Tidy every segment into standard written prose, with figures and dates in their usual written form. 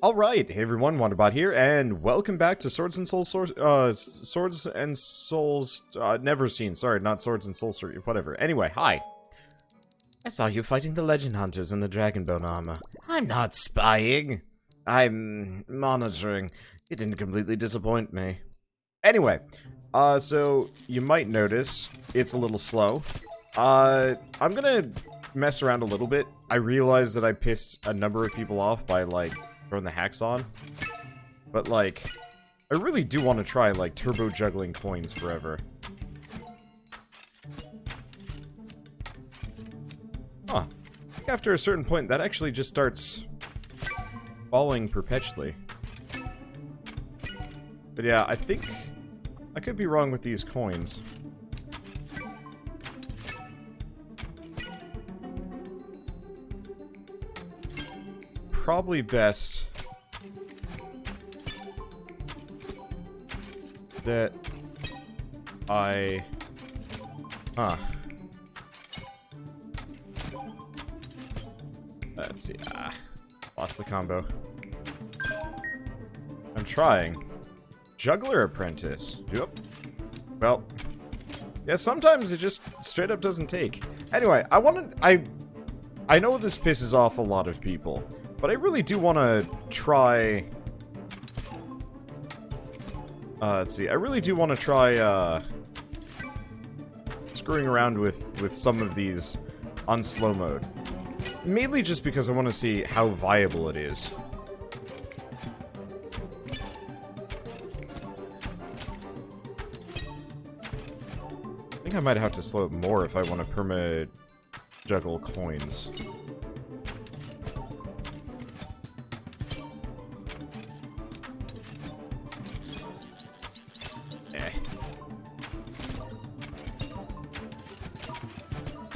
Alright, hey everyone, Wanderbot here, and welcome back to Swords and Souls, Neverseen, sorry, not Swords and Souls, whatever. Anyway, hi. I saw you fighting the Legend Hunters in the Dragonbone armor. I'm not spying. I'm monitoring. It didn't completely disappoint me. Anyway, so you might notice it's a little slow. I'm gonna mess around a little bit. I realize that I pissed a number of people off by, like, throwing the hacks on. But, like, I really do want to try, like, turbo juggling coins forever. Huh. After a certain point, that actually just starts falling perpetually. But yeah, I think I could be wrong with these coins. Probably best that I... Let's see. Lost the combo. I'm trying. Juggler Apprentice. Yep. Well, yeah, sometimes it just straight up doesn't take. Anyway, I know this pisses off a lot of people, but I really do want to try... let's see. I really do want to try, screwing around with some of these on slow mode. Mainly just because I want to see how viable it is. I think I might have to slow it more if I want to perma-juggle coins.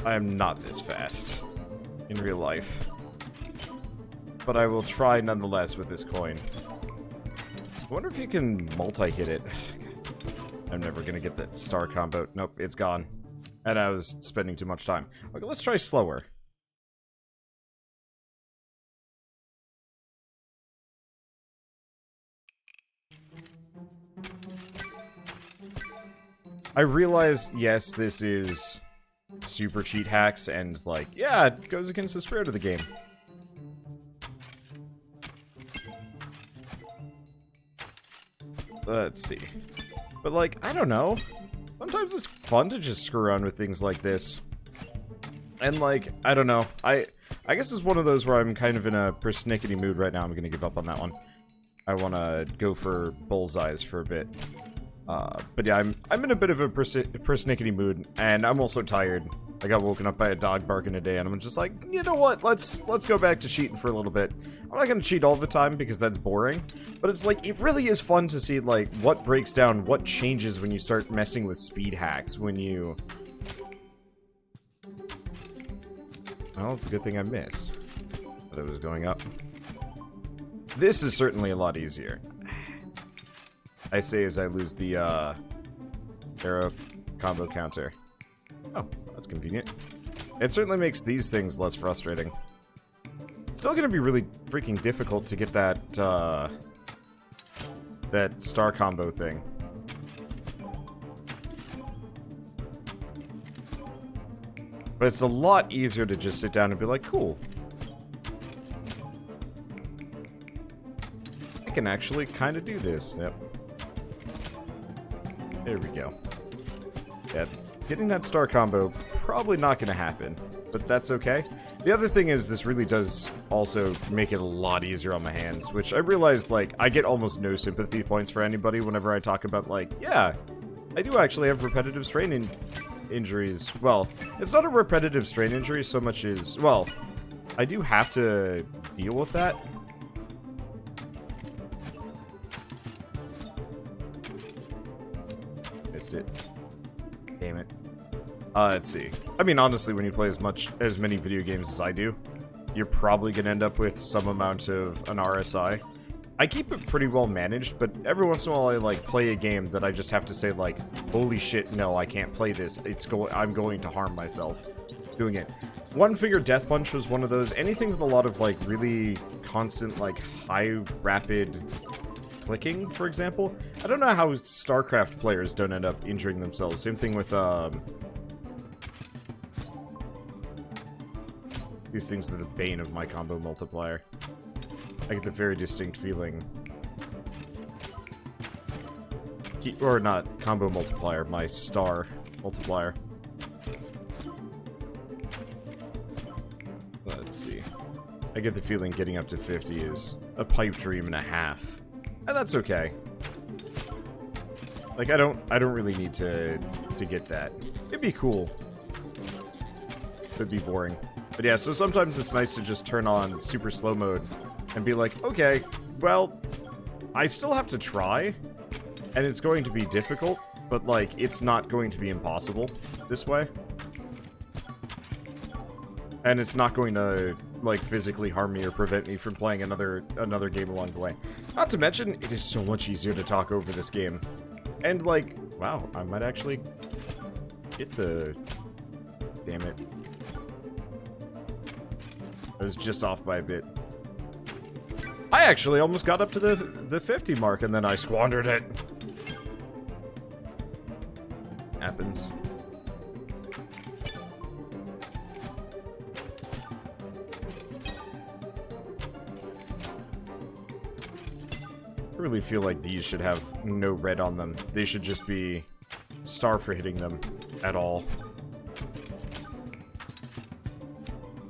I am not this fast in real life, but I will try nonetheless with this coin. I wonder if you can multi-hit it. I'm never gonna get that star combo. Nope, it's gone. And I was spending too much time. Okay, let's try slower. I realize, yes, this is super cheat hacks, and, like, yeah, it goes against the spirit of the game. Let's see. But, like, I don't know. Sometimes it's fun to just screw around with things like this. And, like, I don't know. I guess it's one of those where I'm kind of in a persnickety mood right now. I'm gonna give up on that one. I wanna go for bullseyes for a bit. But yeah, I'm in a bit of a persnickety mood, and I'm also tired. I got woken up by a dog barking today, and I'm just like, you know what? Let's go back to cheating for a little bit. I'm not gonna cheat all the time because that's boring, but it's like, it really is fun to see, like, what breaks down, what changes when you start messing with speed hacks, when you... Well, it's a good thing I missed. But it was going up. This is certainly a lot easier. I say as I lose the, arrow combo counter. Oh, that's convenient. It certainly makes these things less frustrating. It's still gonna be really freaking difficult to get that, that star combo thing. But it's a lot easier to just sit down and be like, cool. I can actually kind of do this. Yep. There we go. Yeah, getting that star combo, probably not going to happen, but that's okay. The other thing is, this really does also make it a lot easier on my hands, which I realize, like, I get almost no sympathy points for anybody whenever I talk about, like, yeah, I do actually have repetitive strain injuries. Well, it's not a repetitive strain injury so much as, well, I do have to deal with that. Missed it. Damn it. Let's see. I mean, honestly, when you play as many video games as I do, you're probably gonna end up with some amount of an RSI. I keep it pretty well managed, but every once in a while I, like, play a game that I just have to say, like, holy shit, no, I can't play this. I'm going to harm myself. doing it. One Finger Death Punch was one of those. Anything with a lot of, like, really constant, like, high, rapid clicking, for example. I don't know how StarCraft players don't end up injuring themselves. Same thing with, these things are the bane of my combo multiplier. I get the very distinct feeling. Or not combo multiplier, my star multiplier. Let's see. I get the feeling getting up to 50 is a pipe dream and a half. And that's okay. Like, I don't really need to get that. It'd be cool. It'd be boring. But yeah, so sometimes it's nice to just turn on super slow mode and be like, okay, well, I still have to try, and it's going to be difficult, but, like, it's not going to be impossible this way. And it's not going to, like, physically harm me or prevent me from playing another game along the way. Not to mention, it is so much easier to talk over this game. And, like, wow, I might actually get the... Damn it. I was just off by a bit. I actually almost got up to the 50 mark, and then I squandered it. Happens. I really feel like these should have no red on them. They should just be star for hitting them at all.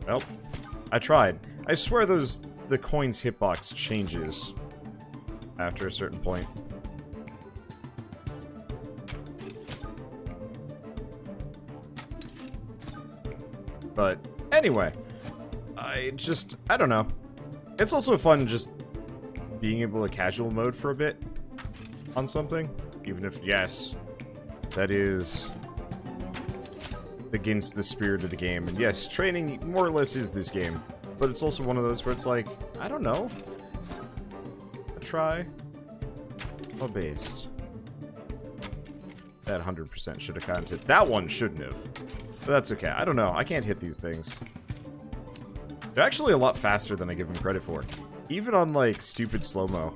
Well, I tried. I swear the coin's hitbox changes after a certain point. But anyway, I don't know. It's also fun just being able to casual mode for a bit on something, even if, yes, that is against the spirit of the game. And yes, training more or less is this game, but it's also one of those where it's like, I don't know. A try. A based. That 100% should have counted. That one shouldn't have. But that's okay. I don't know. I can't hit these things. They're actually a lot faster than I give them credit for. Even on, like, stupid slow-mo.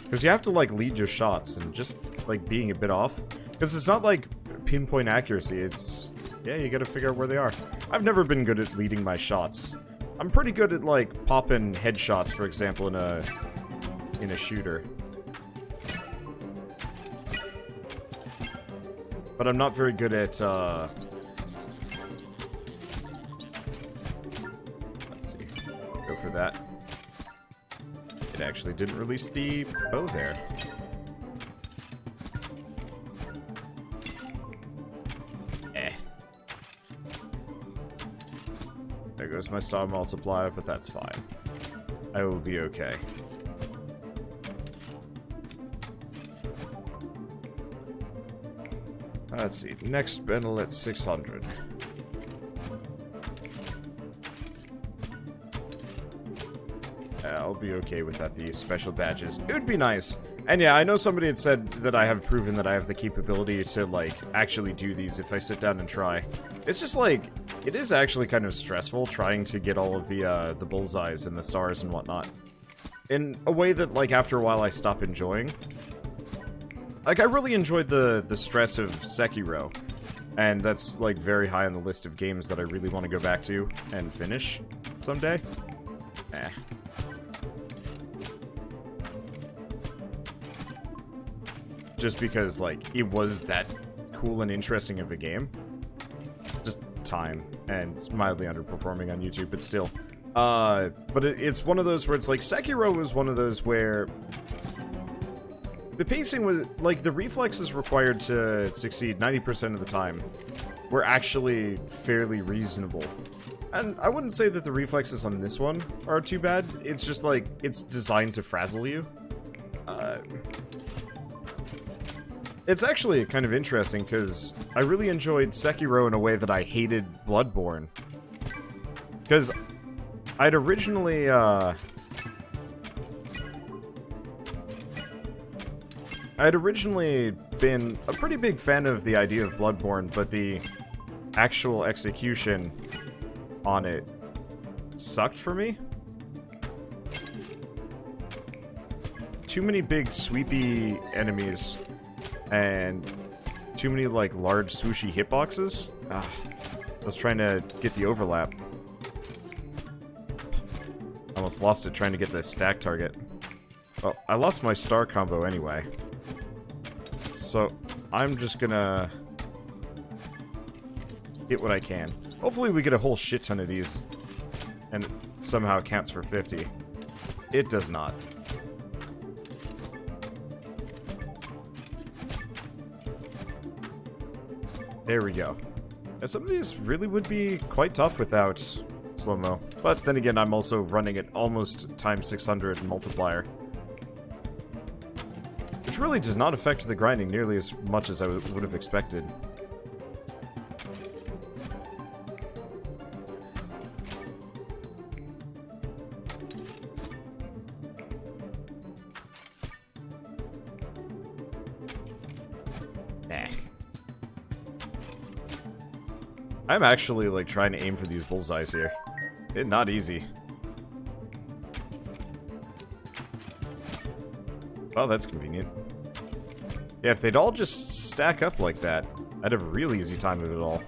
Because you have to, like, lead your shots, and just, like, being a bit off. Because it's not, like, pinpoint accuracy. It's, yeah, you gotta figure out where they are. I've never been good at leading my shots. I'm pretty good at, like, popping headshots, for example, in a shooter. But I'm not very good at, let's see. Go for that. It actually didn't release the bow there. There goes my star multiplier, but that's fine. I will be okay. Let's see. Next battle at 600. I'll be okay with that. These special badges. It would be nice. And yeah, I know somebody had said that I have proven that I have the capability to, like, actually do these if I sit down and try. It's just, like, it is actually kind of stressful trying to get all of the bullseyes and the stars and whatnot. In a way that, like, after a while I stop enjoying. Like, I really enjoyed the stress of Sekiro. And that's, like, very high on the list of games that I really want to go back to and finish someday. Just because, like, it was that cool and interesting of a game. Just time. And it's mildly underperforming on YouTube, but still. But it's one of those where it's like, Sekiro was one of those where the pacing was, like, the reflexes required to succeed 90% of the time were actually fairly reasonable. And I wouldn't say that the reflexes on this one are too bad. It's just, like, it's designed to frazzle you. It's actually kind of interesting, because I really enjoyed Sekiro in a way that I hated Bloodborne. Because I'd originally, I'd originally been a pretty big fan of the idea of Bloodborne, but the actual execution on it sucked for me. Too many big sweepy enemies and too many like large swooshy hitboxes. I was trying to get the overlap. Almost lost it trying to get the stack target. Well, I lost my star combo anyway. So I'm just gonna get what I can. Hopefully we get a whole shit ton of these and somehow it counts for 50. It does not. There we go. And some of these really would be quite tough without slow-mo. But then again, I'm also running at almost times 600 multiplier. Which really does not affect the grinding nearly as much as I would have expected. I'm actually, like, trying to aim for these bullseyes here. It's not easy. Oh, that's convenient. Yeah, if they'd all just stack up like that, I'd have a real easy time with it all.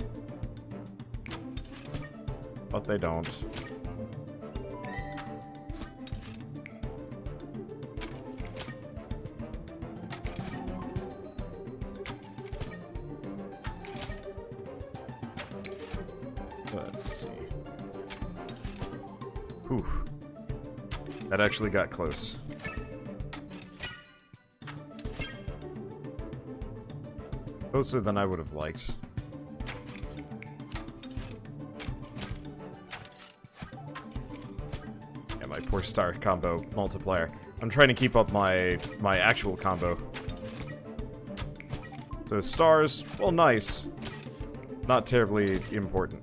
But they don't. Let's see. Whew. That actually got close. Closer than I would have liked. Yeah, my poor star combo multiplier. I'm trying to keep up my actual combo. So stars, well, nice. Not terribly important.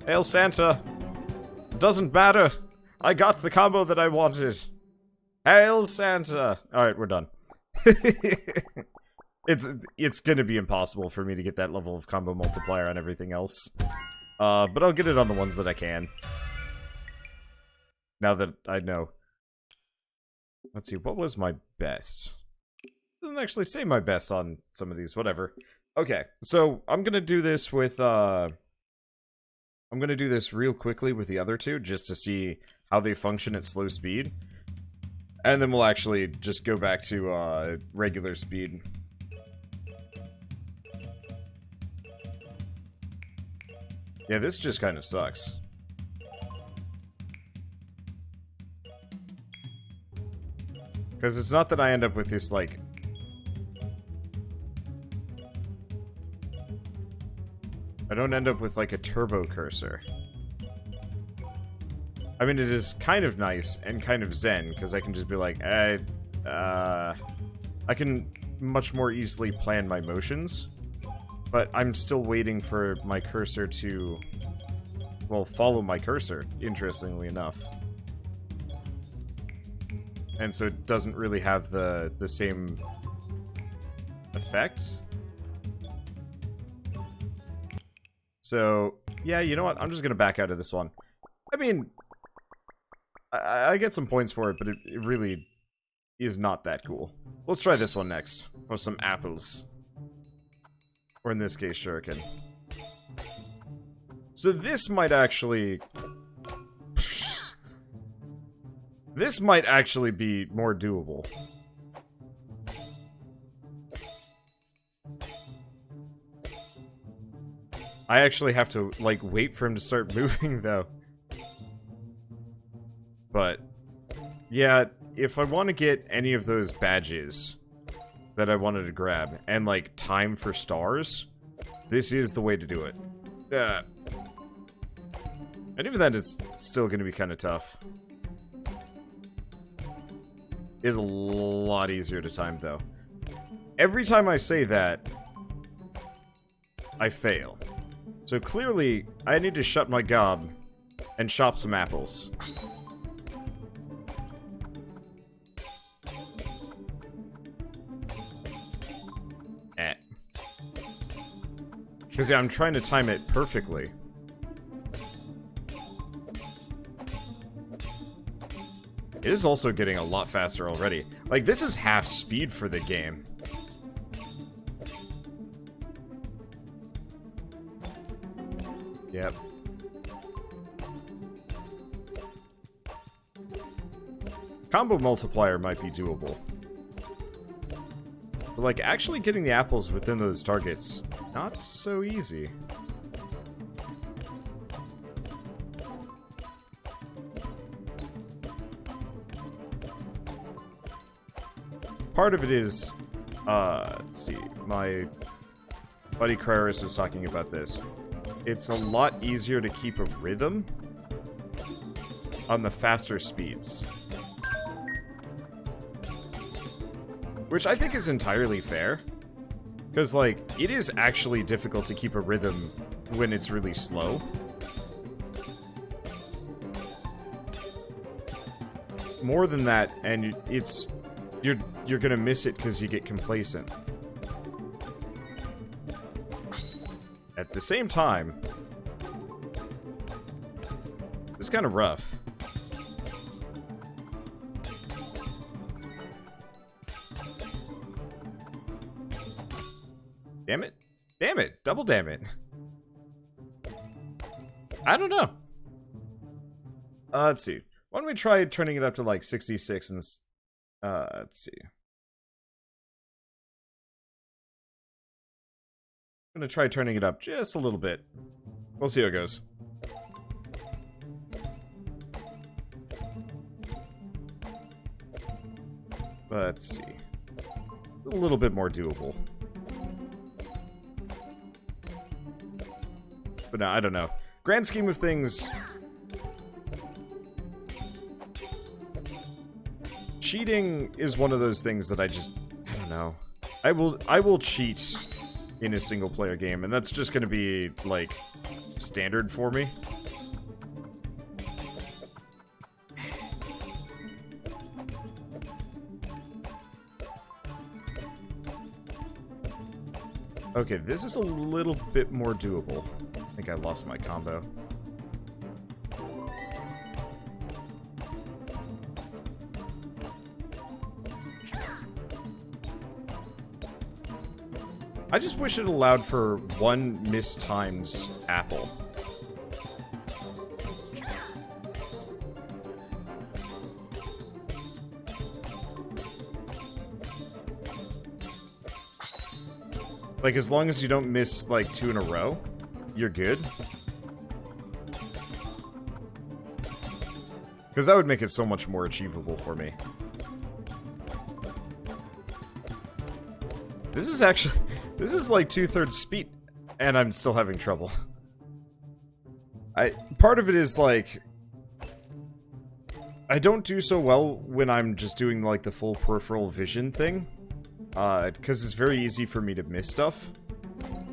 Hail Santa! Doesn't matter! I got the combo that I wanted! Hail Santa! Alright, we're done. It's gonna be impossible for me to get that level of combo multiplier on everything else. But I'll get it on the ones that I can. Now that I know. Let's see, what was my best? Doesn't actually say my best on some of these, whatever. Okay, so I'm gonna do this with, I'm gonna do this real quickly with the other two, just to see how they function at slow speed. And then we'll actually just go back to, regular speed. Yeah, this just kind of sucks. Because it's not that I end up with this, like... I don't end up with, like, a turbo cursor. I mean, it is kind of nice and kind of zen, because I can just be like, I can much more easily plan my motions, but I'm still waiting for my cursor to, well, follow my cursor, interestingly enough. And so it doesn't really have the same effect. So, yeah, you know what? I'm just gonna back out of this one. I mean, I get some points for it, but it really is not that cool. Let's try this one next. For some apples. Or in this case, shuriken. So this might actually... This might actually be more doable. I actually have to, like, wait for him to start moving, though. But, yeah, if I want to get any of those badges that I wanted to grab, and, like, time for stars, this is the way to do it. And even then, it's still going to be kind of tough. It's a lot easier to time, though. Every time I say that, I fail. So clearly, I need to shut my gob and shop some apples. Because, yeah, I'm trying to time it perfectly. It is also getting a lot faster already. Like, this is half speed for the game. Yep. Combo multiplier might be doable. But, like, actually getting the apples within those targets, not so easy. Part of it is, let's see, my buddy Kraris was talking about this. It's a lot easier to keep a rhythm on the faster speeds. Which I think is entirely fair. Because, like, it is actually difficult to keep a rhythm when it's really slow. More than that, and it's... You're gonna miss it because you get complacent. At the same time, it's kind of rough. Damn it. Damn it. Double damn it. I don't know. Let's see. Why don't we try turning it up to like 66 and... let's see. I'm gonna try turning it up just a little bit. We'll see how it goes. Let's see. A little bit more doable. But no, I don't know. Grand scheme of things... Cheating is one of those things that I don't know. I will cheat in a single player game, and that's just gonna be, like, standard for me. Okay, this is a little bit more doable. I think I lost my combo. I just wish it allowed for one mistimed apple. Like, as long as you don't miss, like, 2 in a row, you're good. Because that would make it so much more achievable for me. This is actually... This is like 2/3 speed, and I'm still having trouble. Part of it is, like... I don't do so well when I'm just doing, like, the full peripheral vision thing. Because it's very easy for me to miss stuff.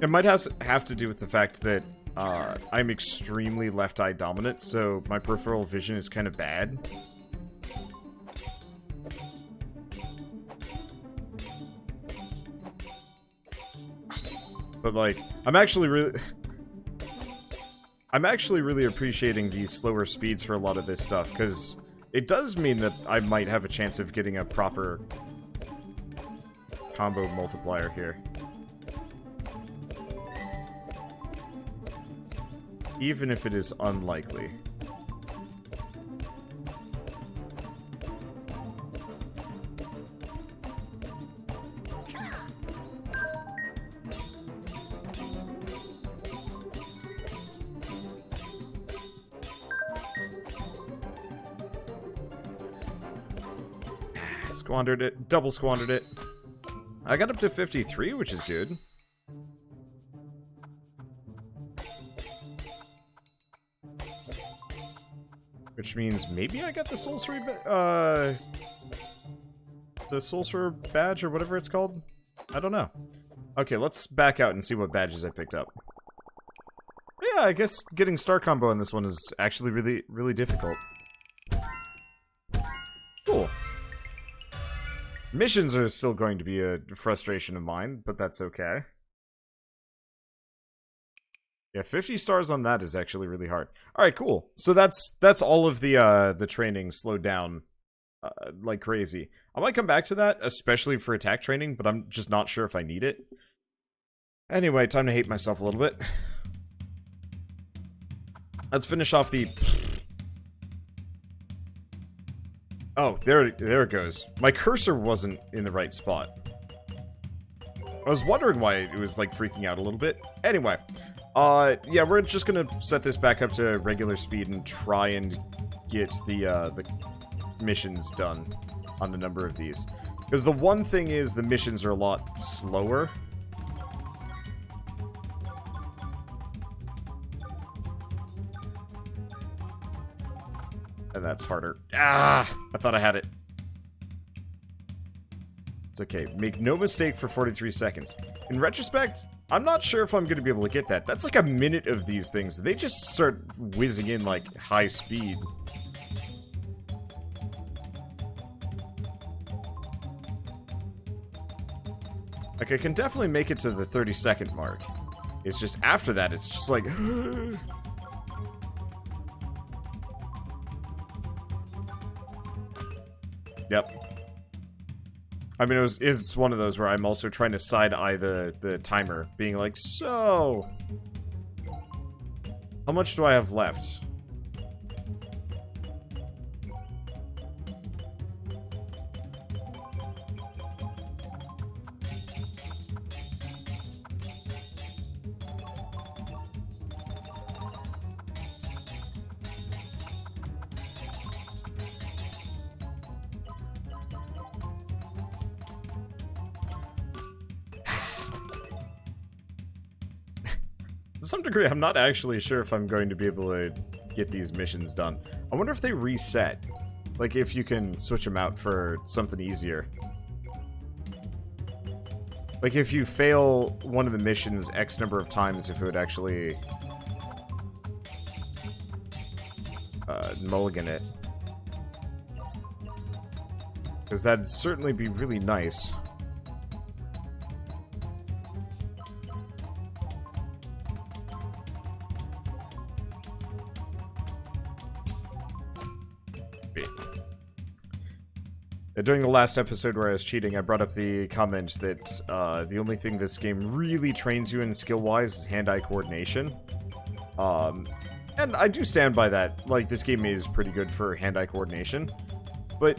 It might have to do with the fact that I'm extremely left-eye dominant, so my peripheral vision is kind of bad. But, like, I'm actually really appreciating these slower speeds for a lot of this stuff, because it does mean that I might have a chance of getting a proper combo multiplier here. Even if it is unlikely. Squandered it. Double squandered it. I got up to 53, which is good. Which means maybe I got the sorcery, the sorcerer badge or whatever it's called. I don't know. Okay, let's back out and see what badges I picked up. yeah, I guess getting star combo on this one is actually really, really difficult. Cool. Missions are still going to be a frustration of mine, but that's okay. Yeah, 50 stars on that is actually really hard. Alright, cool. So that's all of the training slowed down like crazy. I might come back to that, especially for attack training, but I'm just not sure if I need it. Anyway, time to hate myself a little bit. Let's finish off the... Oh, there it goes. My cursor wasn't in the right spot. I was wondering why it was, like, freaking out a little bit. Anyway, yeah, we're just gonna set this back up to regular speed and try and get the missions done on a number of these. Because the one thing is, the missions are a lot slower. And that's harder. Ah! I thought I had it. It's okay. Make no mistake for 43 seconds. In retrospect, I'm not sure if I'm going to be able to get that. That's like a minute of these things. They just start whizzing in like high speed. Like, I can definitely make it to the 30-second mark. It's just after that, it's just like... Yep. I mean, it's one of those where I'm also trying to side-eye the timer, being like, so... How much do I have left? To some degree, I'm not actually sure if I'm going to be able to get these missions done. I wonder if they reset. Like, if you can switch them out for something easier. Like, if you fail one of the missions X number of times, if it would actually... mulligan it. Because that'd certainly be really nice. During the last episode where I was cheating, I brought up the comment that the only thing this game really trains you in skill-wise is hand-eye coordination. And I do stand by that. Like, this game is pretty good for hand-eye coordination. But,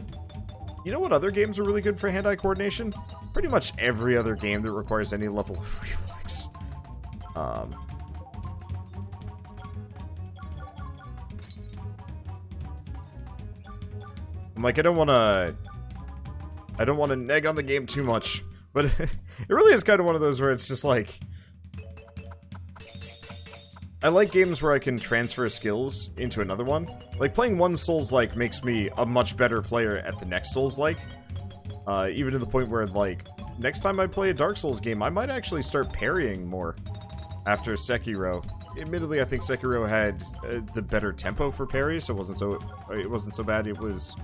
you know what other games are really good for hand-eye coordination? Pretty much every other game that requires any level of reflex. I'm like, I don't want to neg on the game too much, but it really is kind of one of those where it's just like... I like games where I can transfer skills into another one. Like, playing one Souls-like makes me a much better player at the next Souls-like. Even to the point where, like, next time I play a Dark Souls game, I might actually start parrying more after Sekiro. Admittedly, I think Sekiro had the better tempo for parry, so it wasn't so bad. It was...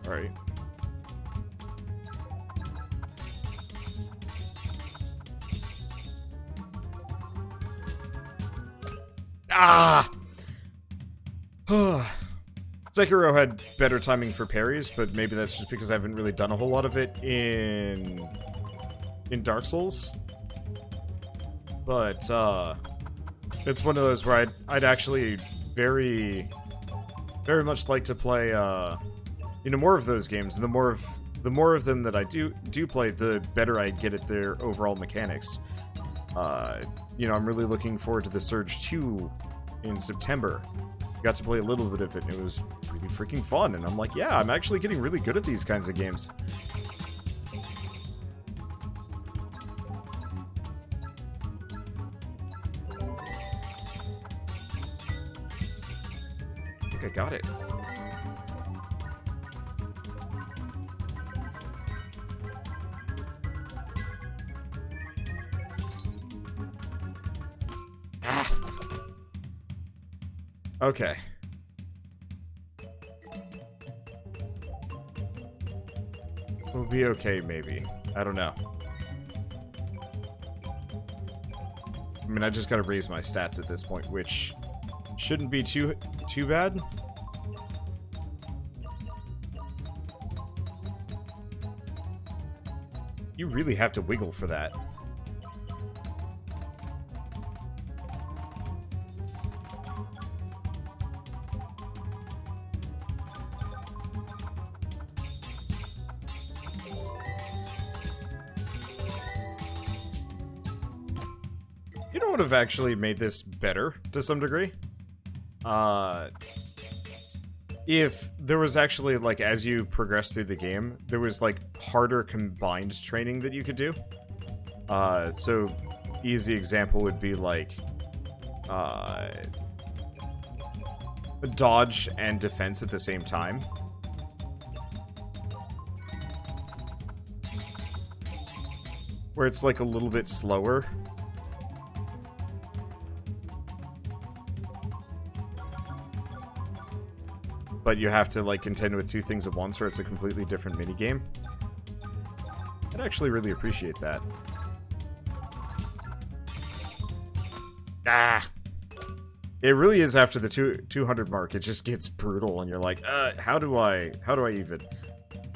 Alright. Ah! Sekiro had better timing for parries, but maybe that's just because I haven't really done a whole lot of it in Dark Souls. But, it's one of those where I'd actually very much like to play, you know, more of those games. And the more of them that I do play, the better I get at their overall mechanics. You know, I'm really looking forward to the Surge 2 in September. Got to play a little bit of it, and it was really freaking fun. And I'm like, yeah, I'm actually getting really good at these kinds of games. I think I got it. Okay. We'll be okay, maybe. I don't know. I mean, I just gotta raise my stats at this point, which shouldn't be too bad. You really have to wiggle for that. You know what would have actually made this better to some degree? If there was actually, like, as you progress through the game, there was, like, harder combined training that you could do. So, easy example would be, like, dodge and defense at the same time. Where it's, like, a little bit slower. But you have to, like, contend with two things at once, or it's a completely different minigame. I'd actually really appreciate that. Ah! It really is after the 200 mark, it just gets brutal, and you're like, how do I even?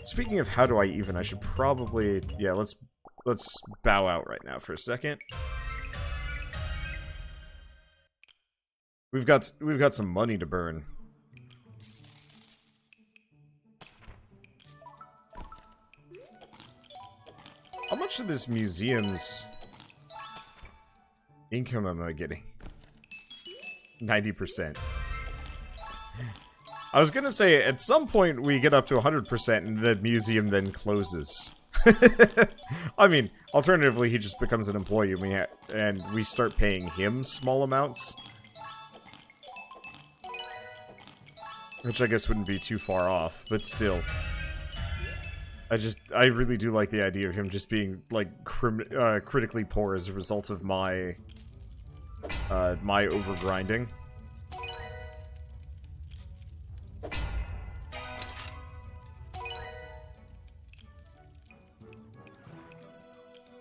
Speaking of how do I even, I should probably, yeah, let's bow out right now for a second. We've got some money to burn. How much of this museum's income am I getting? 90%. I was gonna say, at some point we get up to 100% and the museum then closes. I mean, alternatively, he just becomes an employee and we start paying him small amounts. Which I guess wouldn't be too far off, but still. I really do like the idea of him just being, like, critically poor as a result of my overgrinding.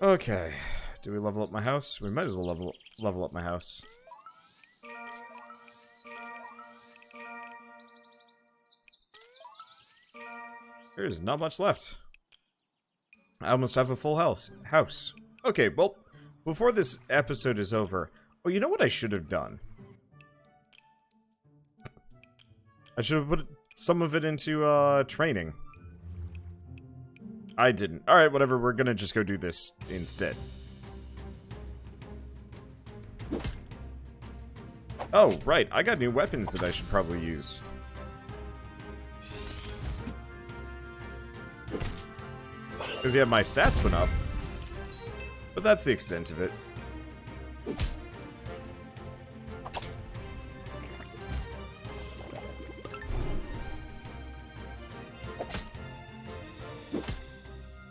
Okay. Do we level up my house? We might as well level up my house. There's not much left. I almost have a full house. Okay, well, before this episode is over... Oh, you know what I should have done? I should have put some of it into, training. I didn't. Alright, whatever, we're gonna just go do this instead. Oh, right, I got new weapons that I should probably use. Because, yeah, my stats went up. But that's the extent of it.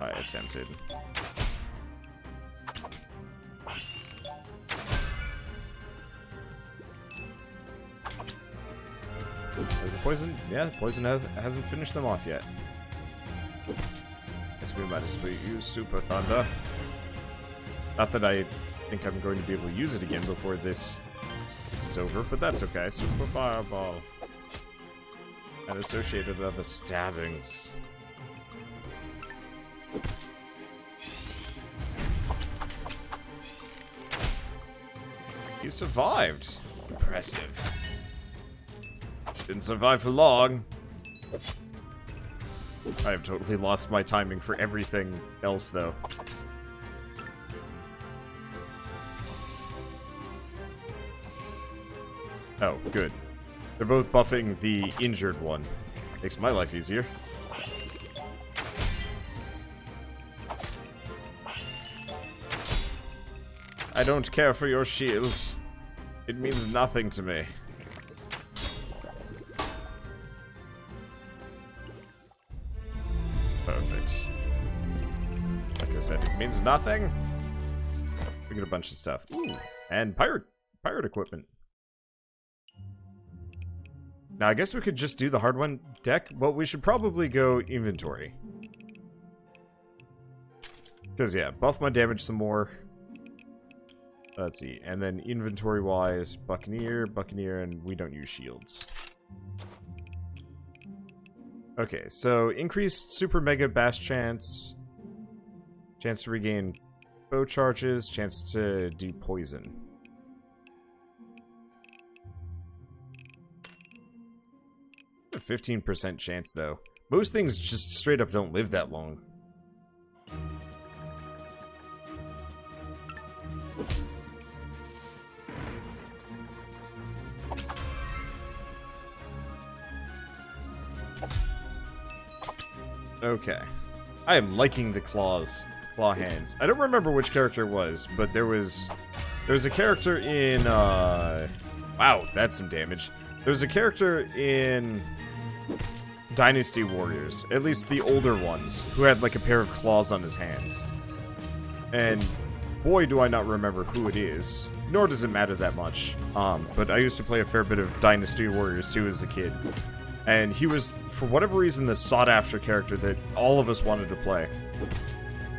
I attempted. Is the poison? Yeah, the poison hasn't finished them off yet. Guess we might as well use Super Thunder. Not that I think I'm going to be able to use it again before this is over, but that's okay. Super Fireball. And associated other stabbings. You survived. Impressive. Didn't survive for long. I have totally lost my timing for everything else, though. Oh, good. They're both buffing the injured one. Makes my life easier. I don't care for your shield. It means nothing to me. Perfect. Like I said, it means nothing. We get a bunch of stuff. Ooh, and pirate equipment. Now, I guess we could just do the hard one deck, but we should probably go inventory. Because, yeah, buff my damage some more. Let's see. And then inventory-wise, Buccaneer, and we don't use shields. Okay, so increased super mega bash chance. Chance to regain bow charges. Chance to do poison. A 15% chance, though. Most things just straight up don't live that long. Okay. I am liking the claw hands. I don't remember which character it was, but there was a character in wow, that's some damage. There was a character in Dynasty Warriors, at least the older ones, who had like a pair of claws on his hands. And boy, do I not remember who it is. Nor does it matter that much. But I used to play a fair bit of Dynasty Warriors 2 as a kid. And he was, for whatever reason, the sought-after character that all of us wanted to play.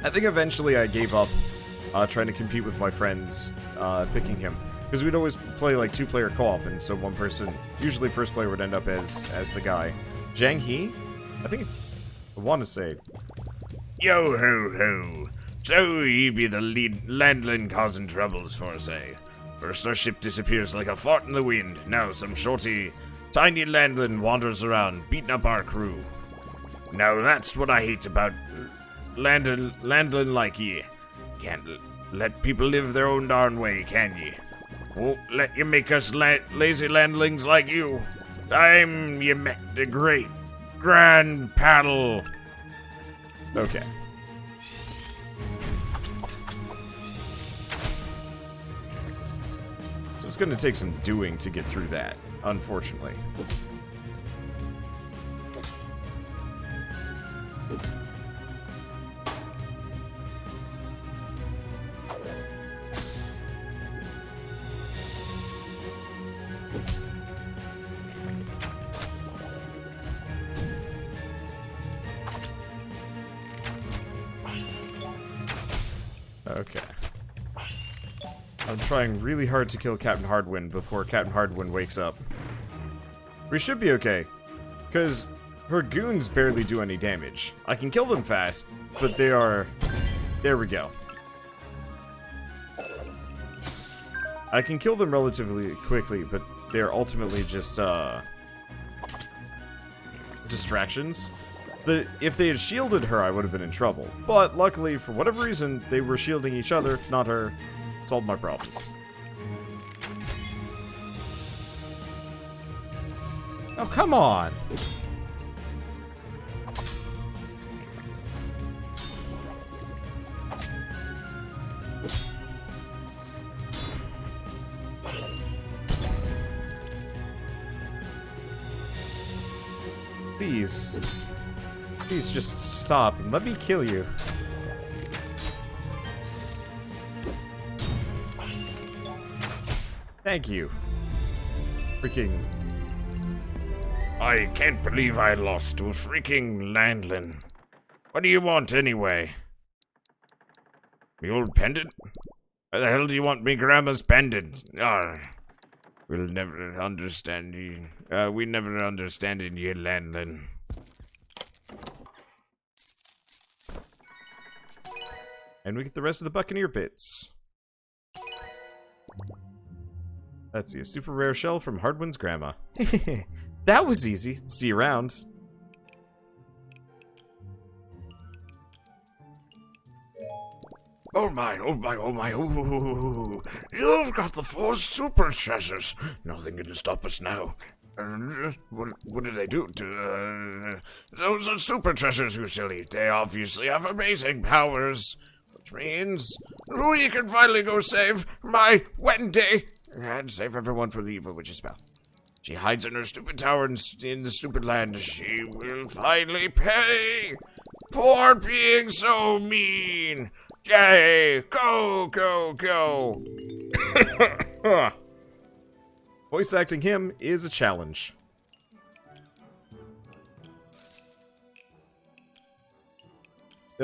I think eventually I gave up trying to compete with my friends picking him. Because we'd always play like 2-player co-op, and so one person, usually first player, would end up as the guy. Jang He? I think, I want to say... Yo ho ho! So ye be the landlin causing troubles for say. First our ship disappears like a fart in the wind, now some shorty, tiny landlin wanders around, beating up our crew. Now that's what I hate about landlin like ye. Can't let people live their own darn way, can ye? Won't let you make us lazy landlings like you. Time you met the great grand paddle. Okay. So it's gonna take some doing to get through that, unfortunately. Okay. I'm trying really hard to kill Captain Hardwind before Captain Hardwind wakes up. We should be okay, because her goons barely do any damage. I can kill them fast, but they are... There we go. I can kill them relatively quickly, but they are ultimately just, distractions. If they had shielded her, I would have been in trouble. But luckily, for whatever reason, they were shielding each other, not her. Solved my problems. Oh, come on! Please. Please just stop and let me kill you. Thank you. Freaking... I can't believe I lost to a freaking landlin. What do you want anyway? The old pendant? Why the hell do you want me grandma's pendant? We'll never understand you. We never understand you, landlin. And we get the rest of the Buccaneer bits. Let's see, a super rare shell from Hardwin's grandma. That was easy. See you around. Oh my, oh my, oh my, ooh. You've got the 4 super treasures. Nothing can stop us now. What did they do to, those are super treasures, you silly. They obviously have amazing powers. Which means we can finally go save my Wendy and save everyone from the evil witch's spell. She hides in her stupid tower in the stupid land. She will finally pay for being so mean. Yay! Go, go, go! Voice acting him is a challenge.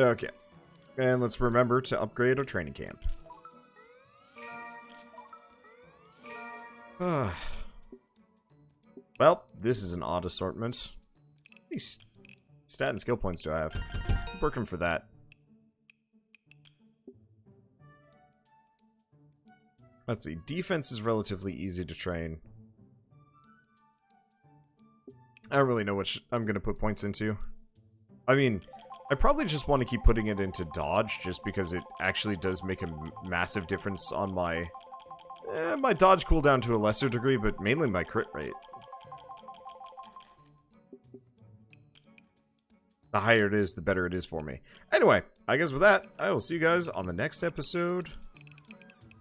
Okay. And let's remember to upgrade our training camp. Well, this is an odd assortment. How many stat and skill points do I have? I'm working for that. Let's see. Defense is relatively easy to train. I don't really know what I'm going to put points into. I mean, I probably just want to keep putting it into dodge, just because it actually does make a massive difference on my... my dodge cooldown to a lesser degree, but mainly my crit rate. The higher it is, the better it is for me. Anyway, I guess with that, I will see you guys on the next episode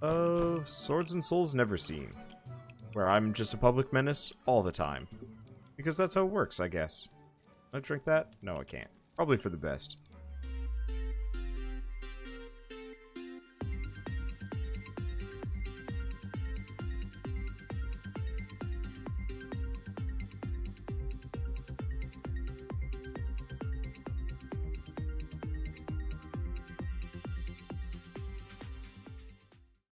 of Swords and Souls Neverseen, where I'm just a public menace all the time. Because that's how it works, I guess. Can I drink that? No, I can't. Probably for the best.